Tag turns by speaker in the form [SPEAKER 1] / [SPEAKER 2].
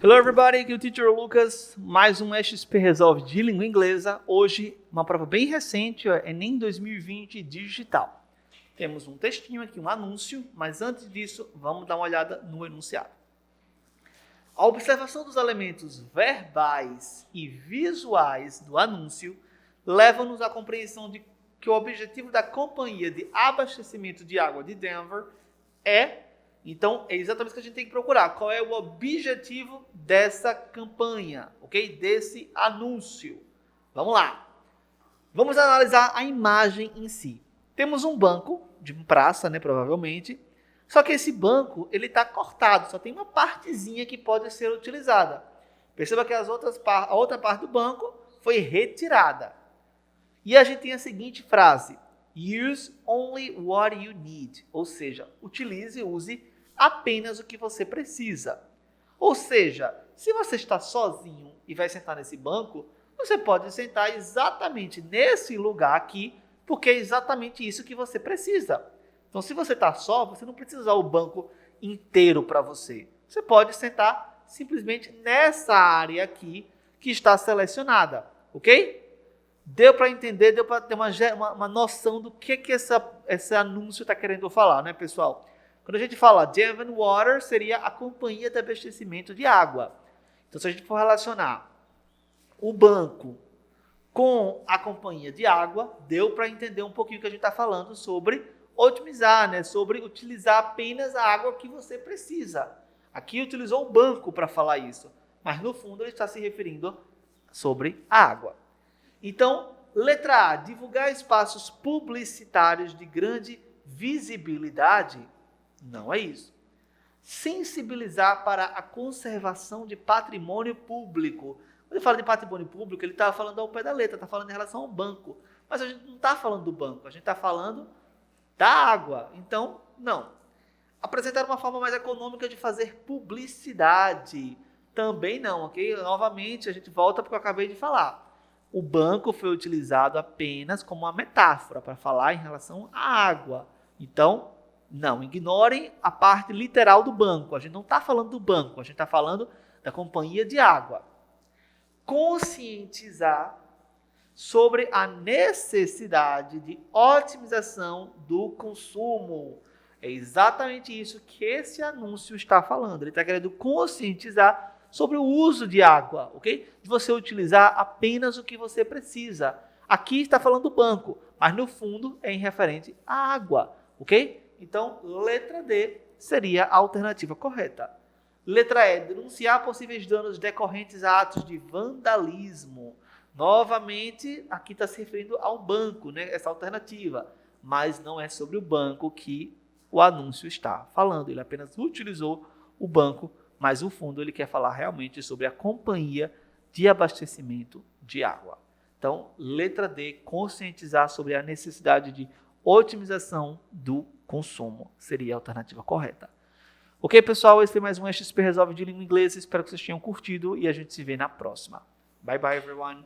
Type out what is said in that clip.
[SPEAKER 1] Hello everybody, aqui é o Teacher Lucas, mais um XP Resolve de língua inglesa. Hoje, uma prova bem recente, Enem 2020 digital. Temos um textinho aqui, um anúncio, mas antes disso, vamos dar uma olhada no enunciado. A observação dos elementos verbais e visuais do anúncio leva-nos à compreensão de que o objetivo da companhia de abastecimento de água de Denver Então, é exatamente o que a gente tem que procurar. Qual é o objetivo dessa campanha, ok? Desse anúncio. Vamos lá. Vamos analisar a imagem em si. Temos um banco de praça, provavelmente. Só que esse banco, ele está cortado. Só tem uma partezinha que pode ser utilizada. Perceba que a outra parte do banco foi retirada. E a gente tem a seguinte frase. Use only what you need. Ou seja, use apenas o que você precisa. Ou seja, se você está sozinho e vai sentar nesse banco, você pode sentar exatamente nesse lugar aqui, porque é exatamente isso que você precisa. Então, se você está só, você não precisa usar o banco inteiro para você. Você pode sentar simplesmente nessa área aqui que está selecionada, ok? Deu para entender, deu para ter uma noção do que esse anúncio está querendo falar, né, pessoal? Quando a gente fala Denver Water, seria a companhia de abastecimento de água. Então, se a gente for relacionar o banco com a companhia de água, deu para entender um pouquinho o que a gente está falando sobre otimizar, sobre utilizar apenas a água que você precisa. Aqui utilizou o banco para falar isso, mas no fundo ele está se referindo sobre a água. Então, letra A, divulgar espaços publicitários de grande visibilidade. Não é isso. Sensibilizar para a conservação de patrimônio público. Quando ele fala de patrimônio público, ele está falando ao pé da letra, está falando em relação ao banco. Mas a gente não está falando do banco, a gente está falando da água. Então, não. Apresentar uma forma mais econômica de fazer publicidade. Também não, ok? Novamente, a gente volta para o que eu acabei de falar. O banco foi utilizado apenas como uma metáfora para falar em relação à água. Então, não, ignorem a parte literal do banco. A gente não está falando do banco, a gente está falando da companhia de água. Conscientizar sobre a necessidade de otimização do consumo. É exatamente isso que esse anúncio está falando. Ele está querendo conscientizar sobre o uso de água, ok? De você utilizar apenas o que você precisa. Aqui está falando do banco, mas no fundo é em referente à água, ok? Então, letra D seria a alternativa correta. Letra E, denunciar possíveis danos decorrentes a atos de vandalismo. Novamente, aqui está se referindo ao banco, essa alternativa. Mas não é sobre o banco que o anúncio está falando. Ele apenas utilizou o banco, mas no fundo ele quer falar realmente sobre a companhia de abastecimento de água. Então, letra D, conscientizar sobre a necessidade de otimização do consumo seria a alternativa correta. Ok, pessoal? Esse foi mais um XP Resolve de língua inglesa. Espero que vocês tenham curtido e a gente se vê na próxima. Bye, bye, everyone.